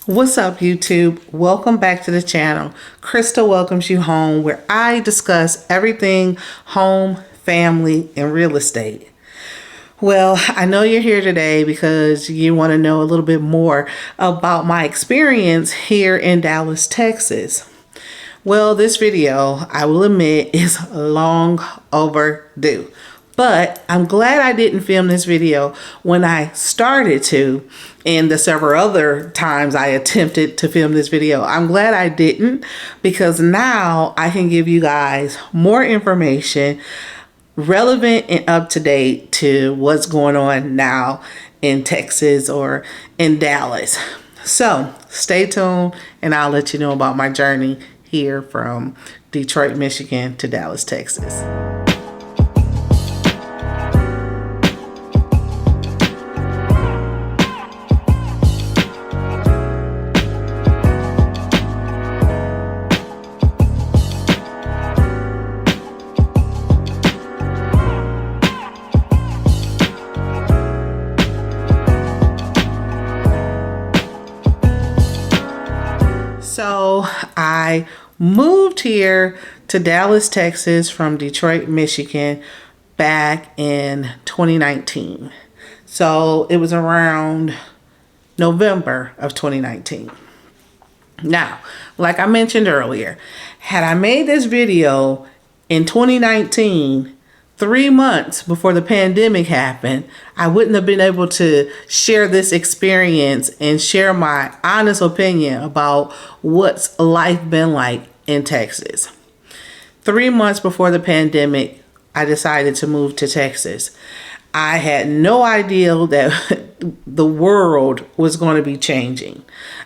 What's up, YouTube? Welcome back to the channel. Krista welcomes you home, where I discuss everything home, family, and real estate. Well, I know you're here today because you want to know a little bit more about my experience here in Dallas, Texas. Well, this video, I will admit, is long overdue. But I'm glad I didn't film this video when I started to, and the several other times I attempted to film this video. I'm glad I didn't, because now I can give you guys more information relevant and up to date to what's going on now in Texas or in Dallas. So stay tuned and I'll let you know about my journey here from Detroit, Michigan to Dallas, Texas. So I moved here to Dallas, Texas from Detroit, Michigan back in 2019. So it was around November of 2019. Now, like I mentioned earlier, had I made this video in 2019, 3 months before the pandemic happened, I wouldn't have been able to share this experience and share my honest opinion about what's life been like in Texas. 3 months before the pandemic, I decided to move to Texas. I had no idea that the world was going to be changing.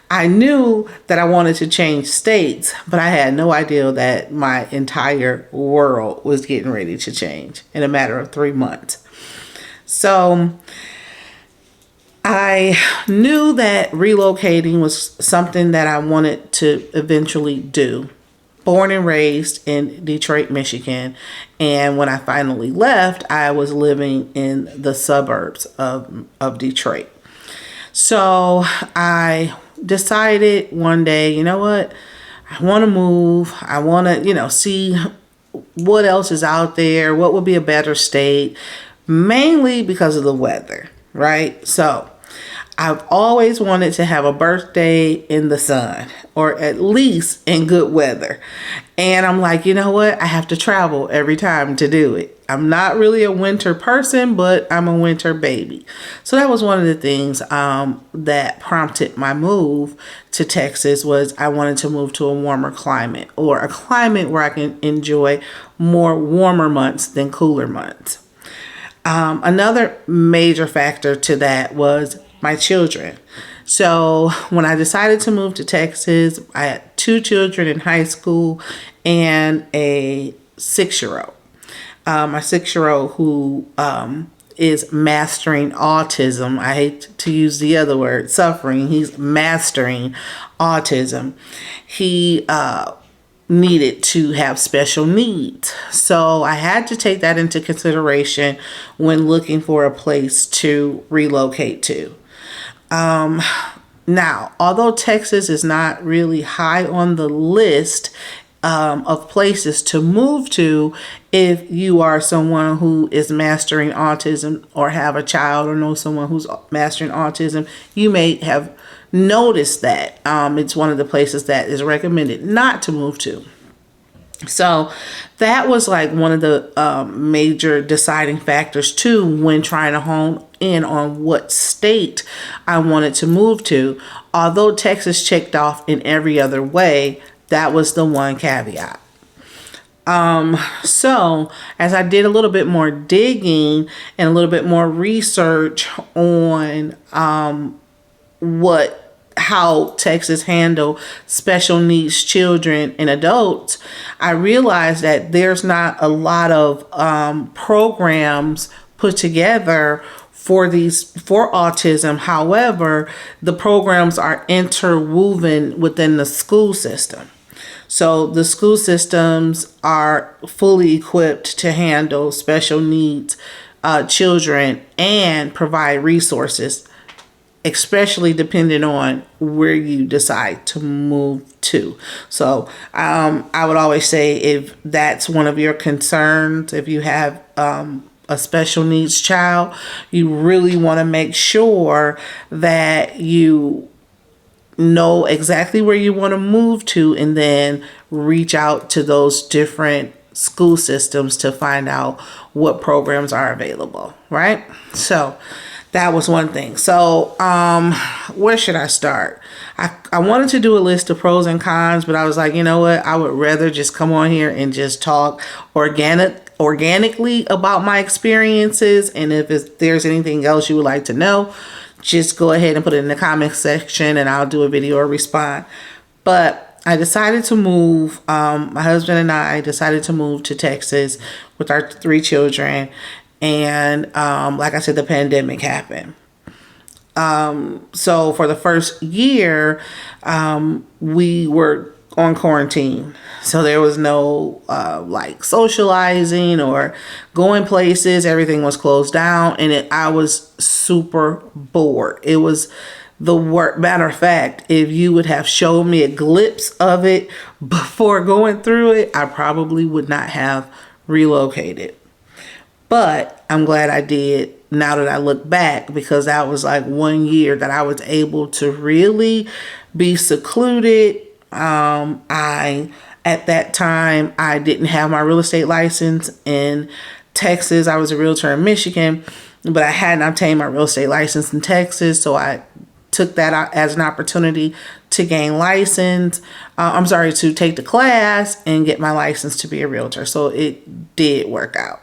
I knew that I wanted to change states, but I had no idea that my entire world was getting ready to change in a matter of 3 months. So I knew that relocating was something that I wanted to eventually do. Born and raised in Detroit, Michigan. And when I finally left, I was living in the suburbs of Detroit. So I decided one day, you know what? I want to move. I want to, see what else is out there. What would be a better state? Mainly because of the weather, right? So I've always wanted to have a birthday in the sun, or at least in good weather. And I'm like, you know what? I have to travel every time to do it. I'm not really a winter person, but I'm a winter baby. So that was one of the things that prompted my move to Texas. Was I wanted to move to a warmer climate, or a climate where I can enjoy more warmer months than cooler months. Another major factor to that was my children. So when I decided to move to Texas, I had 2 children in high school and a 6-year-old. My 6-year-old who is mastering autism. I hate to use the other word, suffering. He's mastering autism. He needed to have special needs. So I had to take that into consideration when looking for a place to relocate to. Now, although Texas is not really high on the list of places to move to, if you are someone who is mastering autism, or have a child, or know someone who's mastering autism, you may have noticed that it's one of the places that is recommended not to move to. So that was like one of the major deciding factors too, when trying to hone in on what state I wanted to move to. Although Texas checked off in every other way, that was the one caveat. So as I did a little bit more digging and a little bit more research on how Texas handle special needs children and adults, I realized that there's not a lot of programs put together for autism. However, the programs are interwoven within the school system. So the school systems are fully equipped to handle special needs children and provide resources especially depending on where you decide to move to. So I would always say, if that's one of your concerns, if you have a special needs child, you really want to make sure that you know exactly where you want to move to, and then reach out to those different school systems to find out what programs are available, right? So that was one thing. So where should I start? I wanted to do a list of pros and cons, but I was like, you know what? I would rather just come on here and just talk organically about my experiences. And if there's anything else you would like to know, just go ahead and put it in the comment section and I'll do a video or respond. But I decided to move, my husband and I decided to move to Texas with our 3 children. And like I said, the pandemic happened. So for the first year, we were on quarantine. So there was no like socializing or going places. Everything was closed down, and I was super bored. It was the worst. Matter of fact, if you would have showed me a glimpse of it before going through it, I probably would not have relocated. But I'm glad I did now that I look back, because that was like 1 year that I was able to really be secluded. At that time, I didn't have my real estate license in Texas. I was a realtor in Michigan, but I hadn't obtained my real estate license in Texas. So I took that as an opportunity to gain license. To take the class and get my license to be a realtor. So it did work out.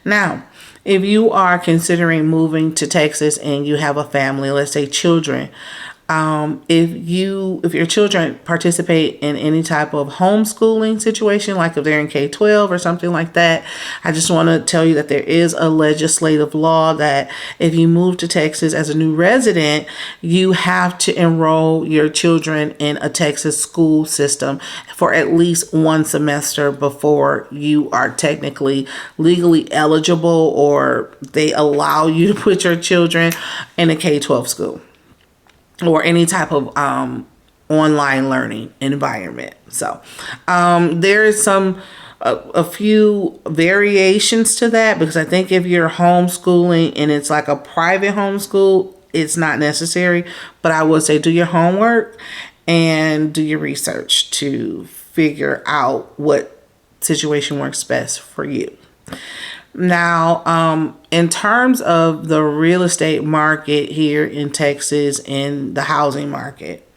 Now, if you are considering moving to Texas and you have a family, let's say children, if your children participate in any type of homeschooling situation, like if they're in K-12 or something like that, I just want to tell you that there is a legislative law that if you move to Texas as a new resident, you have to enroll your children in a Texas school system for at least 1 semester before you are technically legally eligible, or they allow you to put your children in a K-12 school or any type of online learning environment. So there is a few variations to that, because I think if you're homeschooling and it's like a private homeschool, it's not necessary. But I would say do your homework and do your research to figure out what situation works best for you. Now, in terms of the real estate market here in Texas and the housing market,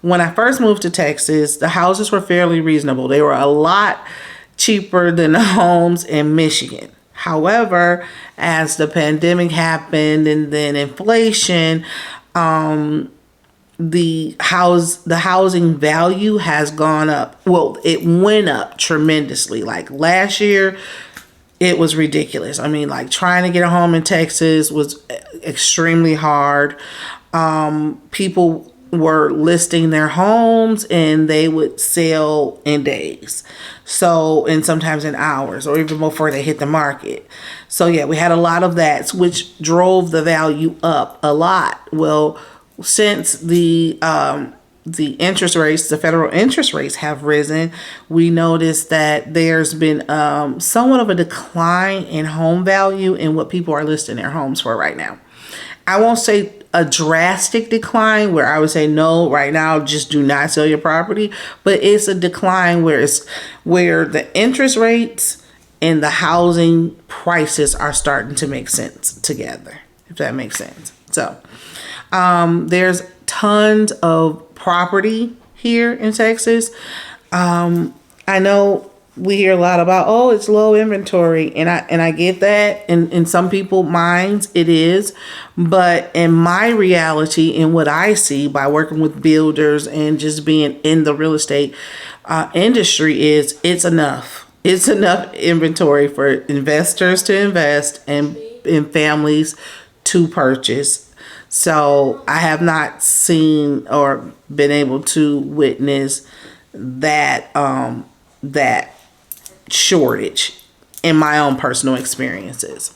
when I first moved to Texas, the houses were fairly reasonable. They were a lot cheaper than the homes in Michigan. However, as the pandemic happened and then inflation, the housing value has gone up. Well, it went up tremendously. Like last year, it was ridiculous. I mean, like trying to get a home in Texas was extremely hard. People were listing their homes and they would sell in days. So, and sometimes in hours or even before they hit the market. So yeah, we had a lot of that, which drove the value up a lot. Well, since the interest rates, the federal interest rates have risen, we noticed that there's been somewhat of a decline in home value in what people are listing their homes for right now. I won't say a drastic decline where I would say no, right now just do not sell your property, but it's a decline where the interest rates and the housing prices are starting to make sense together, if that makes sense. So there's tons of property here in Texas. I know we hear a lot about, oh, it's low inventory, and I get that, and in some people's minds it is, but in my reality, in what I see by working with builders and just being in the real estate industry, is it's enough. It's enough inventory for investors to invest and families to purchase. So I have not seen or been able to witness that that shortage in my own personal experiences.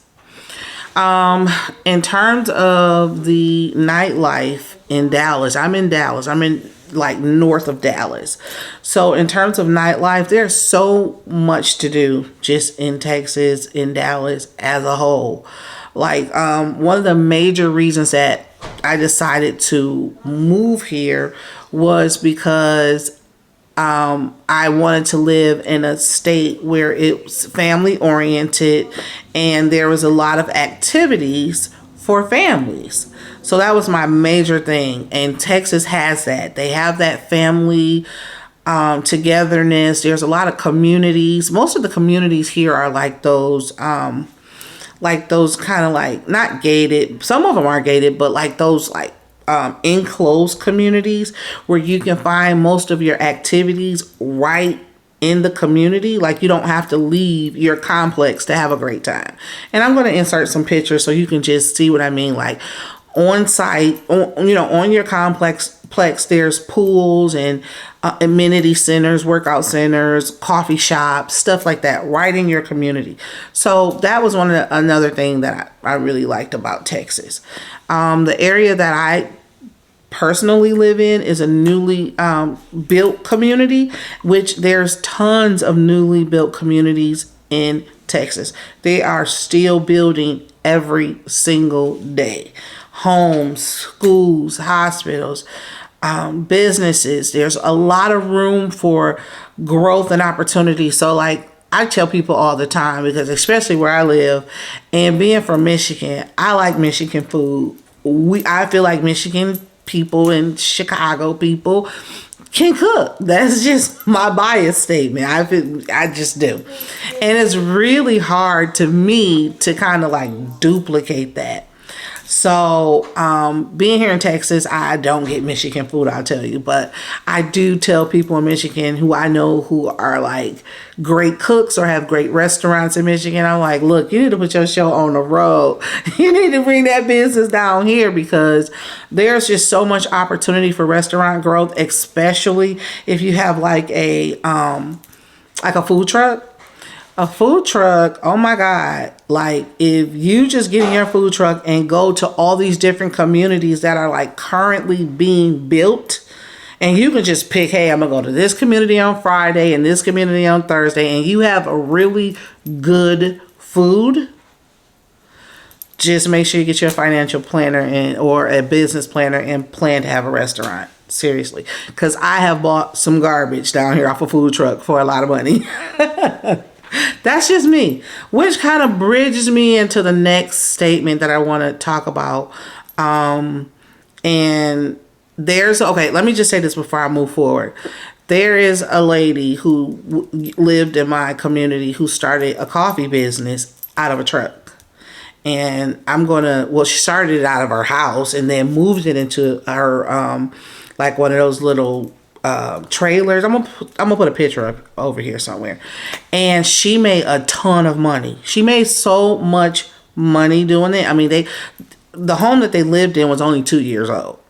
In terms of the nightlife in Dallas, I'm in Dallas. I'm in like north of Dallas. So in terms of nightlife, there's so much to do just in Texas, in Dallas as a whole. Like one of the major reasons that I decided to move here was because I wanted to live in a state where it was family oriented and there was a lot of activities for families. So that was my major thing. And Texas has that. They have that family togetherness. There's a lot of communities. Most of the communities here are like those kind of like not gated. Some of them are gated, but like those like enclosed communities where you can find most of your activities right in the community. Like you don't have to leave your complex to have a great time. And I'm going to insert some pictures so you can just see what I mean. Like on site, on your complex, there's pools and amenity centers, workout centers, coffee shops, stuff like that, right in your community. So that was another thing that I really liked about Texas. The area that I personally live in is a newly built community, which there's tons of newly built communities in Texas. They are still building every single day. Homes, schools, hospitals, businesses. There's a lot of room for growth and opportunity. So like I tell people all the time, because especially where I live and being from Michigan, I like Michigan food. I feel like Michigan people and Chicago people can cook. That's just my bias statement. I just do. And it's really hard to me to kind of like duplicate that. So being here in Texas, I don't get Michigan food, I'll tell you. But I do tell people in Michigan who I know who are like great cooks or have great restaurants in Michigan. I'm like, look, you need to put your show on the road. You need to bring that business down here because there's just so much opportunity for restaurant growth, especially if you have like a food truck. A food truck, oh my God. Like if you just get in your food truck and go to all these different communities that are like currently being built, and you can just pick, hey, I'm gonna go to this community on Friday and this community on Thursday, and you have a really good food, just make sure you get your financial planner or a business planner and plan to have a restaurant. Seriously. Because I have bought some garbage down here off a food truck for a lot of money. That's just me, which kind of bridges me into the next statement that I want to talk about. And let me just say this before I move forward. There is a lady who lived in my community who started a coffee business out of a truck. And she started it out of her house and then moved it into her, like one of those little trailers. I'm gonna put a picture up over here somewhere. And she made a ton of money. She made so much money doing it. I mean, the home that they lived in was only 2 years old,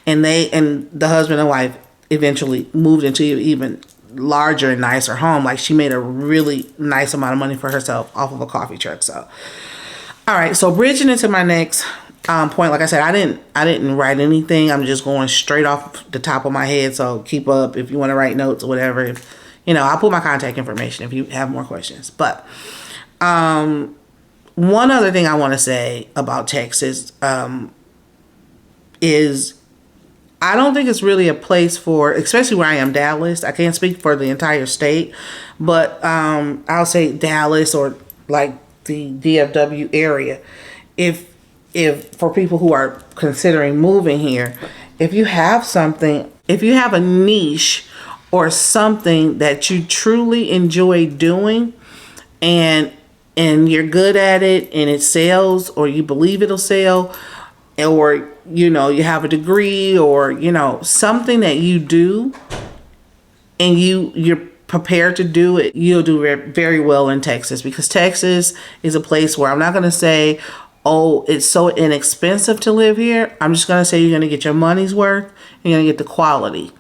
and the husband and wife eventually moved into an even larger and nicer home. Like she made a really nice amount of money for herself off of a coffee truck. So, all right. So bridging into my next point, like I said, I didn't write anything. I'm just going straight off the top of my head. So keep up if you want to write notes or whatever. I'll put my contact information if you have more questions. But one other thing I want to say about Texas is I don't think it's really a place for, especially where I am, Dallas. I can't speak for the entire state, but I'll say Dallas or like the DFW area. If for people who are considering moving here, if you have a niche or something that you truly enjoy doing and you're good at it and it sells, or you believe it'll sell, or you have a degree, or something that you do and you're prepared to do it, you'll do very well in Texas, because Texas is a place where I'm not going to say, oh, it's so inexpensive to live here. I'm just going to say you're going to get your money's worth and you're going to get the quality.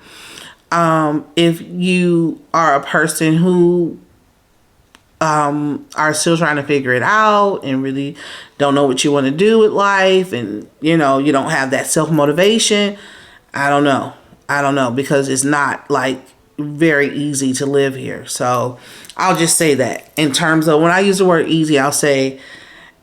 If you are a person who are still trying to figure it out and really don't know what you want to do with life, and you don't have that self-motivation, I don't know because it's not like very easy to live here. So I'll just say that in terms of when I use the word easy, I'll say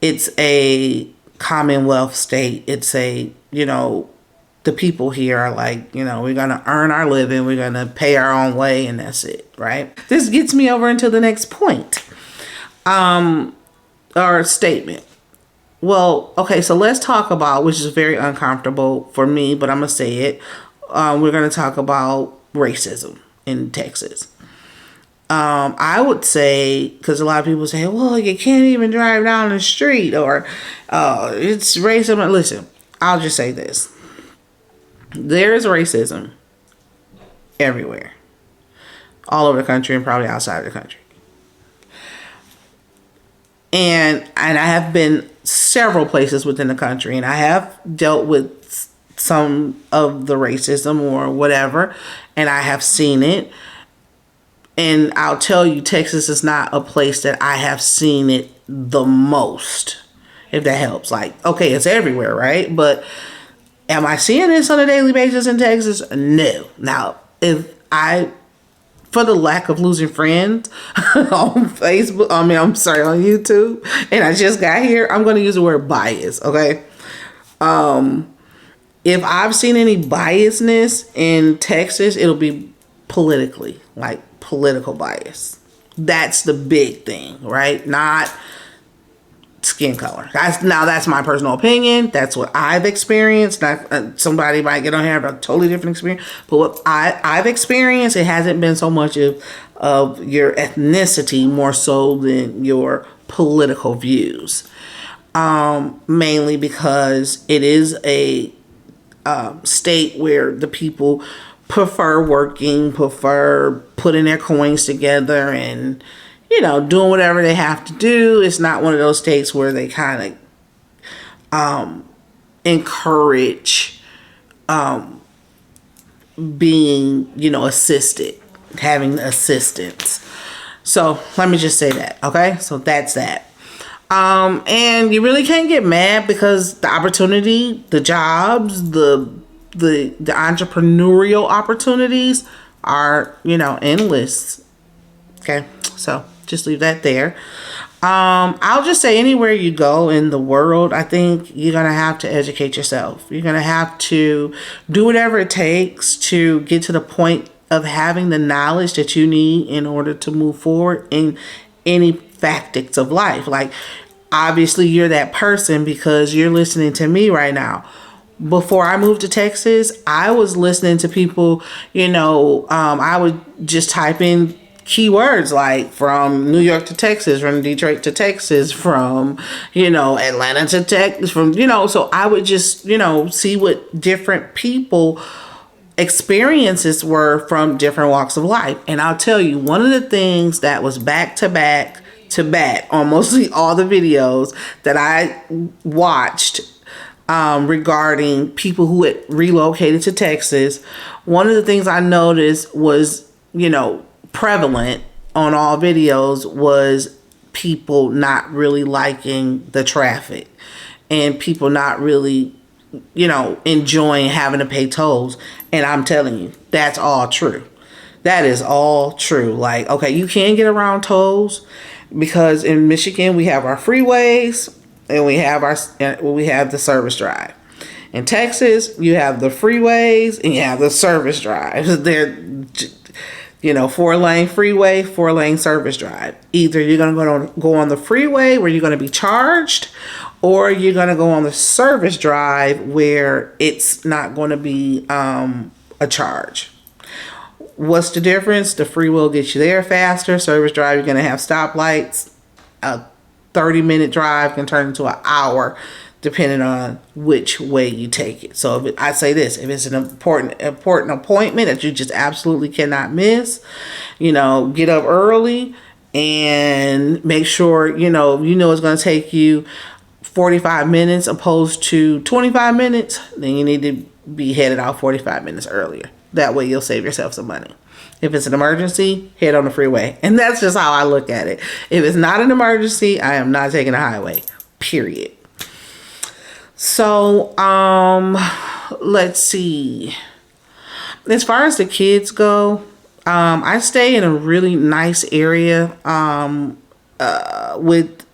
it's a commonwealth state. It's a, the people here are like, we're going to earn our living, we're going to pay our own way, and that's it, right? This gets me over into the next point, or statement. Well, okay, so let's talk about, which is very uncomfortable for me, but I'm going to say it. We're going to talk about racism in Texas. I would say, because a lot of people say, well, you can't even drive down the street, or it's racism. Listen, I'll just say this. There is racism everywhere, all over the country and probably outside of the country. And I have been several places within the country, and I have dealt with some of the racism or whatever, and I have seen it. And I'll tell you, Texas is not a place that I have seen it the most, if that helps. Like, okay, it's everywhere, right? But am I seeing this on a daily basis in Texas? No. Now, for the lack of losing friends on Facebook, on YouTube, and I just got here, I'm going to use the word bias, okay? If I've seen any biasness in Texas, it'll be politically, like political bias. That's the big thing, right? Not skin color. That's my personal opinion. That's what I've experienced. Somebody might get on here and have a totally different experience, but what I've experienced, it hasn't been so much of your ethnicity, more so than your political views. Mainly because it is a state where the people prefer putting their coins together and doing whatever they have to do. It's not one of those states where they kind of encourage being assisted, having assistance. So let me just say that, okay? So that's that. And you really can't get mad because the opportunity, the jobs, the entrepreneurial opportunities are, endless. Okay. So just leave that there. I'll just say anywhere you go in the world, I think you're going to have to educate yourself. You're going to have to do whatever it takes to get to the point of having the knowledge that you need in order to move forward in any facets of life. Like, obviously you're that person because you're listening to me right now. Before I moved to Texas, I was listening to people, I would just type in keywords like from New York to Texas, from Detroit to Texas, from, Atlanta to Texas, so I would just, see what different people experiences were from different walks of life. And I'll tell you, one of the things that was back to back on mostly all the videos that I watched regarding people who had relocated to Texas, one of the things I noticed was, prevalent on all videos was people not really liking the traffic and people not really, enjoying having to pay tolls. And I'm telling you, that's all true. That is all true. Like, okay, you can get around tolls because in Michigan we have our freeways and we have the service drive. In Texas, you have the freeways and you have the service drives. They're 4-lane freeway, 4-lane service drive. Either you're going to go on the freeway where you're going to be charged, or you're going to go on the service drive where it's not going to be a charge. What's the difference? The freeway will get you there faster. Service drive, you're going to have stoplights. A 30-minute drive can turn into an hour depending on which way you take it. So I say this, if it's an important appointment that you just absolutely cannot miss, get up early and make sure, it's going to take you 45 minutes opposed to 25 minutes, then you need to be headed out 45 minutes earlier. That way you'll save yourself some money. If it's an emergency, head on the freeway. And that's just how I look at it. If it's not an emergency, I am not taking the highway. Period. So, let's see. As far as the kids go, I stay in a really nice area with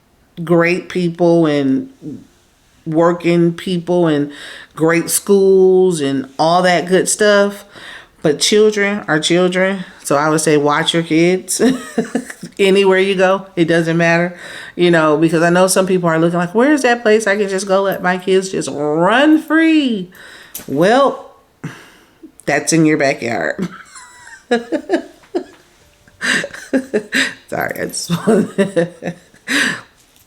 great people and working people and great schools and all that good stuff. But children are children. So I would say watch your kids anywhere you go. It doesn't matter, because I know some people are looking like, where's that place I can just go let my kids just run free? Well, that's in your backyard. Sorry,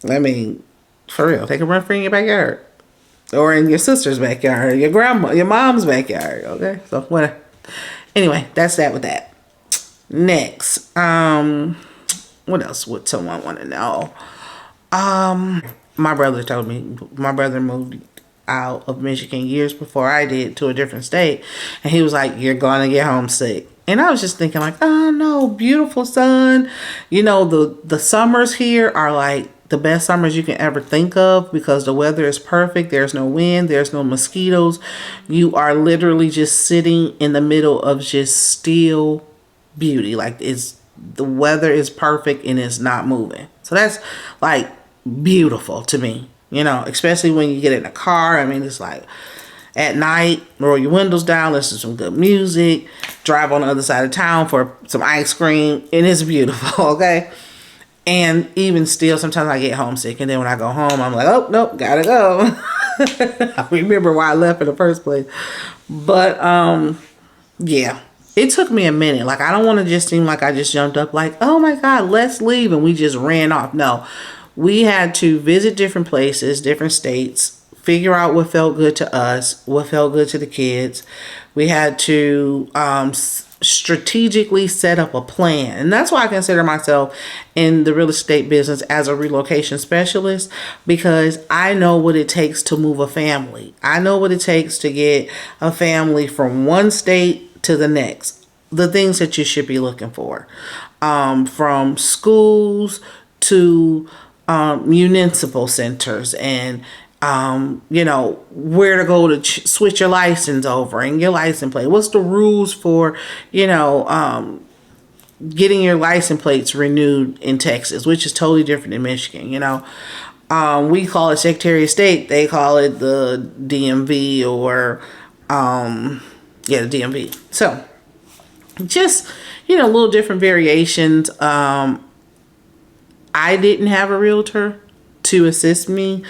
I mean, for real, take a run free in your backyard. Or in your sister's backyard, or your mom's backyard, okay? So whatever. Anyway, that's that with that. Next, what else would someone want to know? My brother told me, my brother moved out of Michigan years before I did to a different state. And he was like, you're going to get homesick. And I was just thinking like, oh no, beautiful sun. The summers here are like the best summers you can ever think of because the weather is perfect. There's no wind. There's no mosquitoes. You are literally just sitting in the middle of just still beauty. Like the weather is perfect and it's not moving. So that's like beautiful to me, especially when you get in a car. I mean, it's like at night, roll your windows down, listen to some good music, drive on the other side of town for some ice cream, and it's beautiful, okay? And even still, sometimes I get homesick, and then when I go home, I'm like, oh, nope, gotta go. I remember why I left in the first place. But, yeah, it took me a minute. Like, I don't want to just seem like I just jumped up like, oh my God, let's leave, and we just ran off. No, we had to visit different places, different states, figure out what felt good to us, what felt good to the kids. We had to strategically set up a plan. And that's why I consider myself in the real estate business as a relocation specialist, because I know what it takes to move a family. I know what it takes to get a family from one state to the next. The things that you should be looking for, from schools to municipal centers and where to go to switch your license over and your license plate. What's the rules for, getting your license plates renewed in Texas, which is totally different in Michigan, we call it Secretary of State. They call it the DMV or, the DMV. So just, little different variations. I didn't have a realtor to assist me.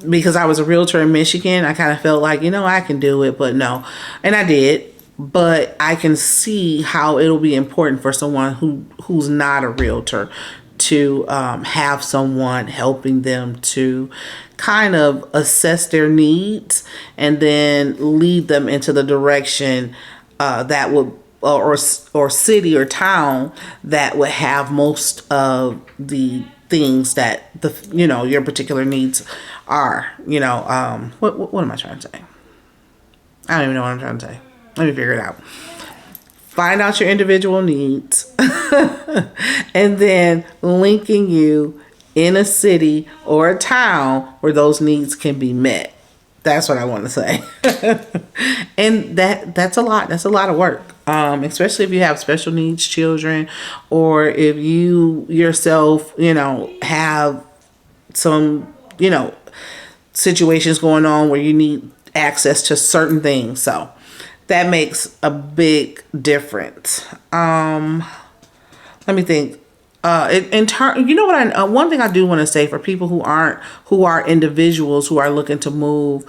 Because I was a realtor in Michigan, I kind of felt like, I can do it, but no. And I did. But I can see how it'll be important for someone who's not a realtor to have someone helping them to kind of assess their needs and then lead them into the direction that would, or city or town that would have most of the things that your particular needs are. What am I trying to say? I don't even know what I'm trying to say. Let me figure it out. Find out your individual needs and then linking you in a city or a town where those needs can be met. That's what I want to say. And that's a lot. That's a lot of work. Especially if you have special needs children, or if you yourself, have some, situations going on where you need access to certain things. So that makes a big difference. Let me think. In turn, one thing I do want to say for people who are individuals who are looking to move,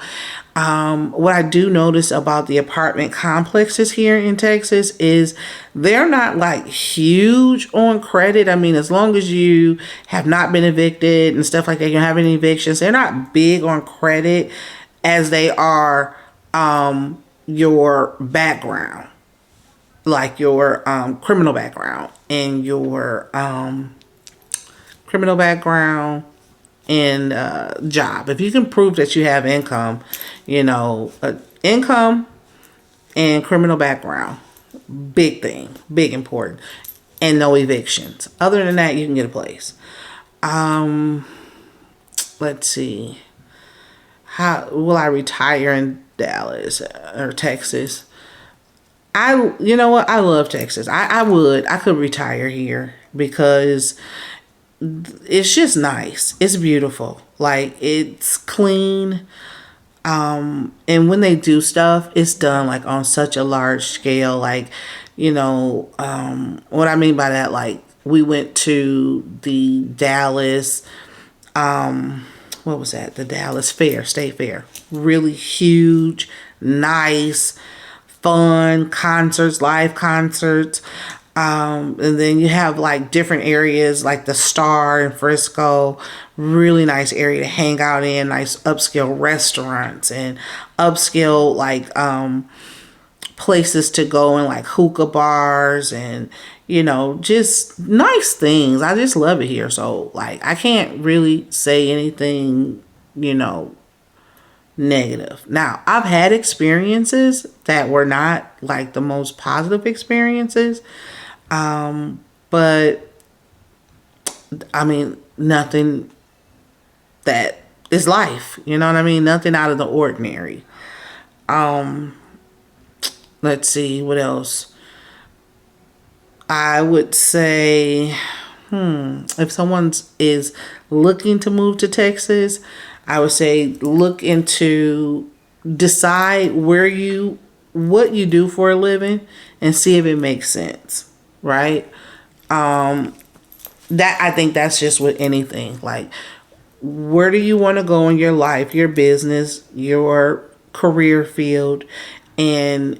what I do notice about the apartment complexes here in Texas is they're not like huge on credit. I mean, as long as you have not been evicted and stuff like that, you don't have any evictions, they're not big on credit as they are your background. Like your criminal background and your criminal background and job. If you can prove that you have income, income and criminal background. Big thing, big important. And no evictions. Other than that, you can get a place. Let's see. How will I retire in Dallas or Texas? You know what? I love Texas. I could retire here because it's just nice. It's beautiful. Like, it's clean. And when they do stuff, it's done like on such a large scale. Like, what I mean by that, like, we went to the Dallas, what was that? The Dallas Fair, State Fair. Really huge, nice, fun concerts, live concerts. And then you have like different areas like the Star in Frisco, really nice area to hang out in, nice upscale restaurants and upscale like places to go and like hookah bars and just nice things. I just love it here. So like I can't really say anything, negative. Now, I've had experiences that were not like the most positive experiences. But I mean, nothing that is life, you know what I mean? Nothing out of the ordinary. Let's see, what else? I would say, if someone is looking to move to Texas, I would say decide what you do for a living and see if it makes sense. Right? That I think that's just with anything. Like, where do you want to go in your life, your business, your career field, and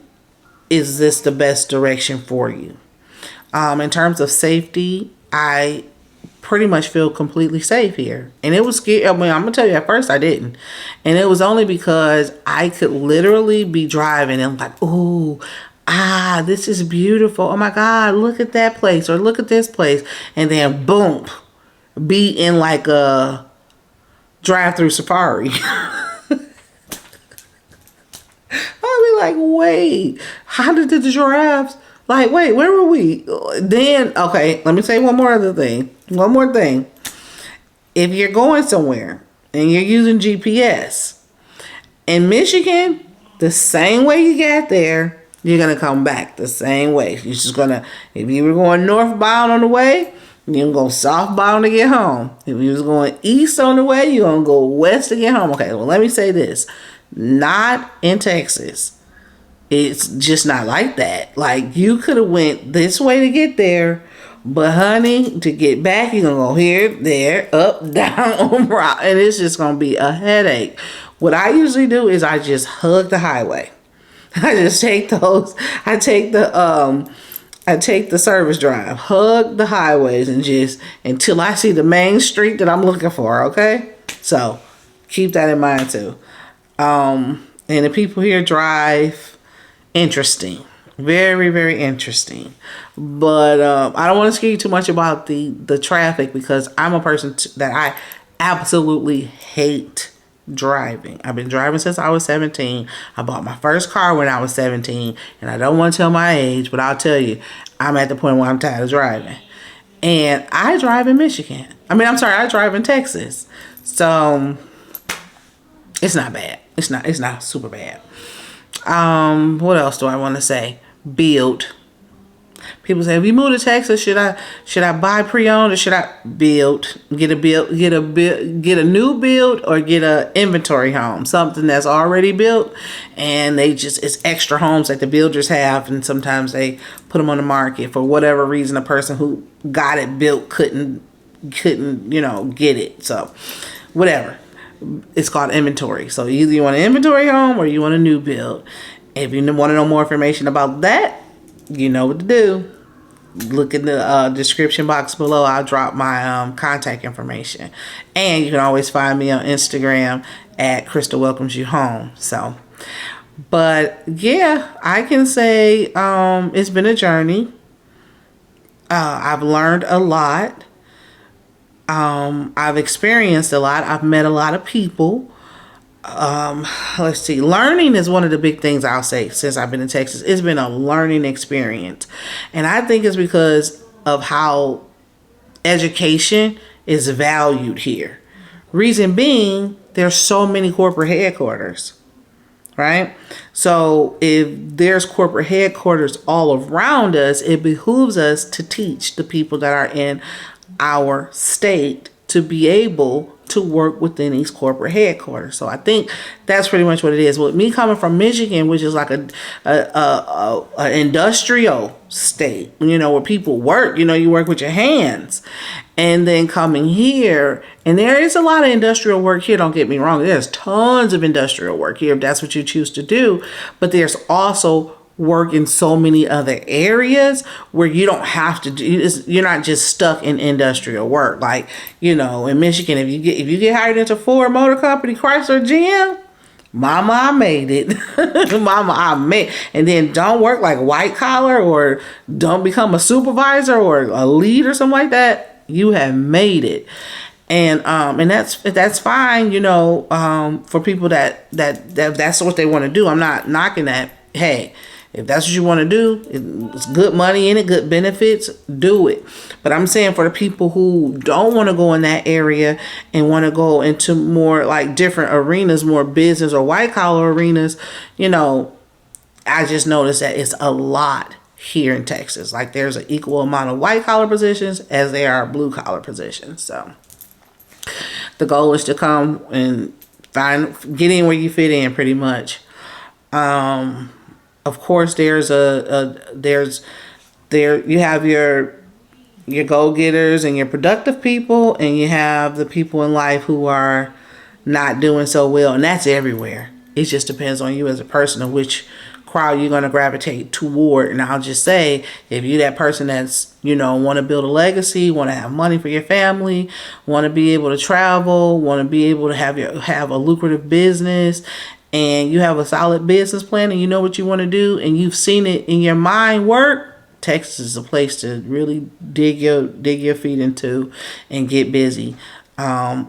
is this the best direction for you? In terms of safety, I pretty much feel completely safe here. And it was scary. I mean, I'm gonna tell you, at first I didn't. And it was only because I could literally be driving and like, ooh, this is beautiful. Oh my God, look at that place or look at this place. And then boom, be in like a drive-through safari. I'll be like, wait, how did the giraffes, like, wait, where were we? Then, okay, let me say one more thing. If you're going somewhere and you're using GPS, in Michigan, the same way you got there, you're going to come back the same way. You're just going to, if you were going northbound on the way, you're going to go southbound to get home. If you was going east on the way, you're going to go west to get home. Okay, well, let me say this. Not in Texas. It's just not like that. Like, you could have went this way to get there, but honey, to get back, you're going to go here, there, up, down, right, and it's just going to be a headache. What I usually do is I just hug the highway. I just take I take the service drive, hug the highways, and just until I see the main street that I'm looking for. Okay, so keep that in mind too. And the people here drive interesting, very, very interesting. But I don't want to scare you too much about the traffic because I'm a person that I absolutely hate driving. I've been driving since I was 17. I bought my first car when I was 17, and I don't want to tell my age, but I'll tell you, I'm at the point where I'm tired of driving. And I drive in Michigan. I drive in Texas. So it's not bad. It's not super bad. What else do I want to say? Build. People say, if you move to Texas, should I buy pre-owned or should I build? Get a new build or get a inventory home, something that's already built, and it's extra homes that the builders have, and sometimes they put them on the market for whatever reason. A person who got it built couldn't get it. So whatever. It's called inventory. So either you want an inventory home or you want a new build. If you want to know more information about that, you know what to do. Look in the description box below. I'll drop my contact information. And you can always find me on Instagram at Crystal Welcomes You Home. So, but yeah, I can say it's been a journey. I've learned a lot. I've experienced a lot. I've met a lot of people. let's see, learning is one of the big things I'll say since I've been in Texas. It's been a learning experience. And I think it's because of how education is valued here. Reason being, there's so many corporate headquarters, right? So if there's corporate headquarters all around us, it behooves us to teach the people that are in our state to be able to work within these corporate headquarters. So I think that's pretty much what it is. With me coming from Michigan, which is like a industrial state, where people work, you work with your hands. And then coming here, and there is a lot of industrial work here, don't get me wrong. There's tons of industrial work here if that's what you choose to do. But there's also work in so many other areas where you don't have to do, you're not just stuck in industrial work. Like, in Michigan, if you get hired into Ford Motor Company, Chrysler, GM, mama, I made it. Mama, I made. And then don't work like white collar, or don't become a supervisor or a lead or something like that. You have made it. And that's fine, for people that's what they want to do. I'm not knocking that. Hey, if that's what you want to do, it's good money in it, good benefits, do it. But I'm saying for the people who don't want to go in that area and want to go into more like different arenas, more business or white collar arenas, I just noticed that it's a lot here in Texas. Like there's an equal amount of white collar positions as there are blue collar positions. So the goal is to come and get in where you fit in pretty much. Of course, there's you have your go-getters and your productive people, and you have the people in life who are not doing so well, and that's everywhere. It just depends on you as a person of which crowd you're going to gravitate toward. And I'll just say, if you're that person that's, want to build a legacy, want to have money for your family, want to be able to travel, want to be able to have a lucrative business, and you have a solid business plan and you know what you want to do and you've seen it in your mind work, Texas is a place to really dig your feet into and get busy.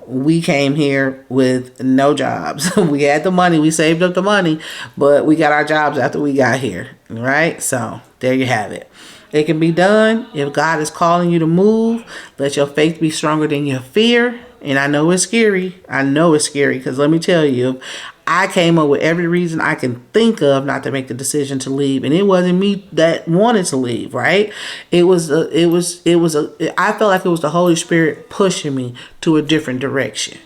We came here with no jobs. We had the money, we saved up the money, but we got our jobs after we got here, right? So there you have it. It can be done. If God is calling you to move, let your faith be stronger than your fear. And I know it's scary. Because let me tell you, I came up with every reason I can think of not to make the decision to leave, and it wasn't me that wanted to leave, right? I felt like it was the Holy Spirit pushing me to a different direction,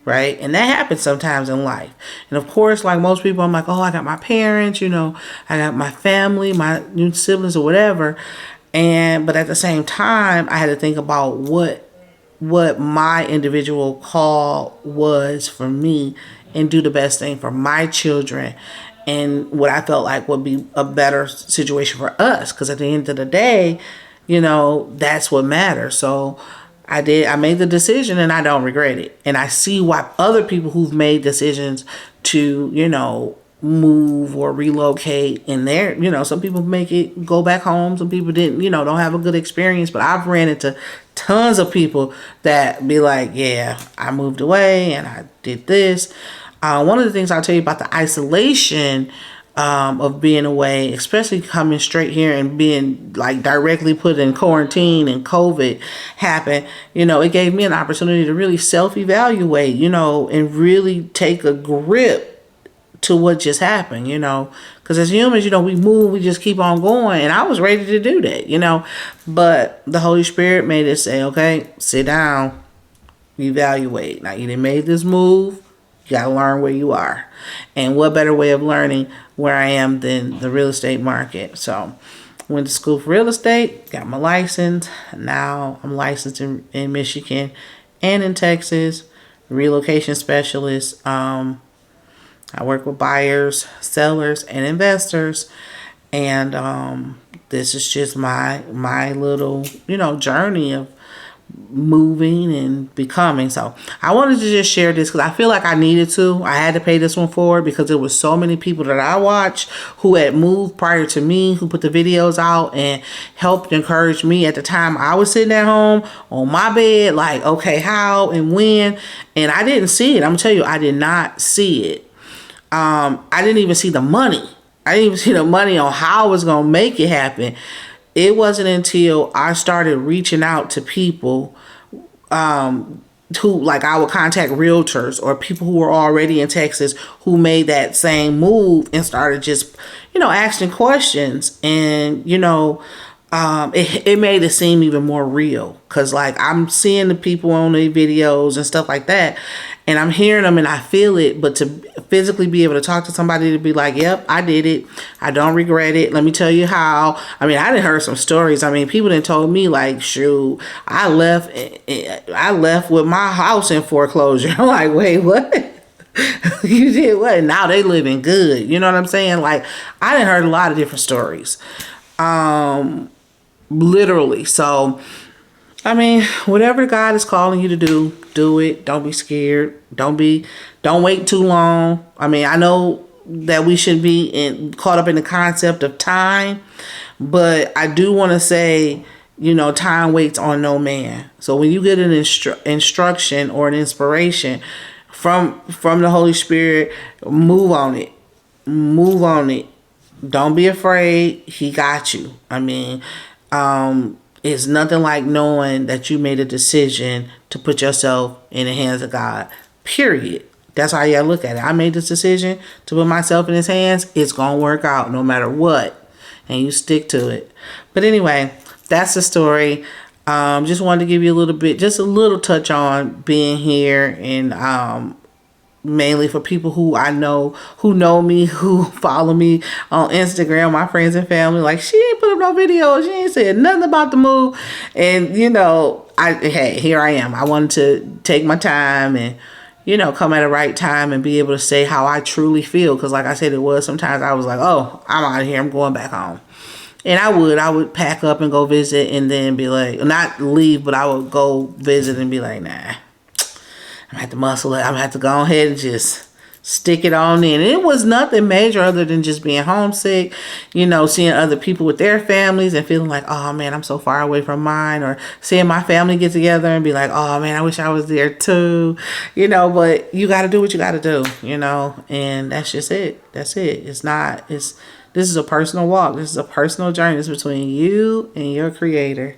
right? And that happens sometimes in life. And of course, like most people, I'm like, oh, I got my parents, I got my family, my new siblings or whatever. But at the same time, I had to think about what my individual call was for me and do the best thing for my children and what I felt like would be a better situation for us. Because at the end of the day, that's what matters. So I made the decision and I don't regret it. And I see why other people who've made decisions to, move or relocate in there, some people make it go back home. Some people didn't, don't have a good experience. But I've ran into tons of people that be like, yeah, I moved away and I did this. One of the things I'll tell you about the isolation of being away, especially coming straight here and being like directly put in quarantine and COVID happened, it gave me an opportunity to really self-evaluate, and really take a grip to what just happened, because as humans, we move, we just keep on going. And I was ready to do that, but the Holy Spirit made it say, okay, sit down, evaluate. Now you done made this move. You got to learn where you are. And what better way of learning where I am than the real estate market? So went to school for real estate, got my license. Now I'm licensed in Michigan and in Texas, relocation specialist. I work with buyers, sellers, and investors. And this is just my little, journey of moving and becoming. So I wanted to just share this because I feel like I needed to. I had to pay this one forward because there was so many people that I watched who had moved prior to me, who put the videos out and helped encourage me at the time I was sitting at home on my bed, like, okay, how and when? And I didn't see it. I'm gonna tell you, I did not see it. I didn't even see the money. I didn't even see the money on how I was gonna make it happen. It wasn't until I started reaching out to people who, like, I would contact realtors or people who were already in Texas who made that same move and started just, asking questions. And, it made it seem even more real because, like, I'm seeing the people on the videos and stuff like that, and I'm hearing them and I feel it. But to physically be able to talk to somebody to be like, yep, I did it. I don't regret it. Let me tell you how. I mean, I done heard some stories. I mean, people done told me, like, shoot, I left with my house in foreclosure. I'm like, wait, what? You did what? Now they living good. You know what I'm saying? Like, I done heard a lot of different stories. Literally. So, I mean, whatever God is calling you to do it. Don't be scared. Don't wait too long. I mean, I know that we should be caught up in the concept of time, but I do want to say, time waits on no man. So when you get an instruction or an inspiration from the Holy Spirit, move on it. Move on it. Don't be afraid. He got you. I mean, it's nothing like knowing that you made a decision to put yourself in the hands of God. Period. That's how you gotta look at it. I made this decision to put myself in his hands. It's gonna work out no matter what. And you stick to it. But anyway, that's the story. Just wanted to give you just a little touch on being here, and mainly for people who I know, who know me, who follow me on Instagram, my friends and family. Like, she ain't put up no videos. She ain't said nothing about the move. And, hey, here I am. I wanted to take my time and, come at the right time and be able to say how I truly feel. Because like I said, sometimes I was like, oh, I'm out of here. I'm going back home. And I would pack up and go visit and then be like, not leave, but I would go visit and be like, nah. I'm gonna have to muscle it. I'm gonna have to go ahead and just stick it on in. And it was nothing major other than just being homesick, seeing other people with their families and feeling like, oh man, I'm so far away from mine, or seeing my family get together and be like, oh man, I wish I was there too, but you got to do what you got to do, and that's just it. That's it. This is a personal walk. This is a personal journey. It's between you and your creator.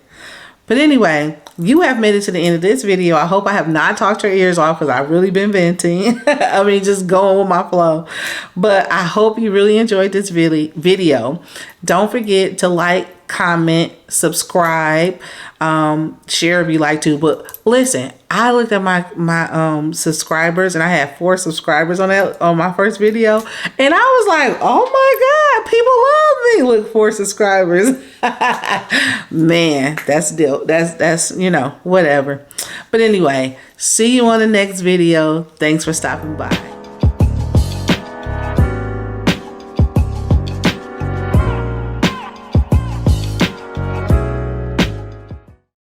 But anyway, you have made it to the end of this video. I hope I have not talked your ears off because I've really been venting. I mean, just going with my flow. But I hope you really enjoyed this video. Don't forget to like, comment, subscribe, share if you like to. But listen, I looked at my subscribers, and I had 4 subscribers on my first video, and I was like, oh my God, people love me. Look, 4 subscribers. Man, that's dope. That's whatever. But anyway, see you on the next video. Thanks for stopping by.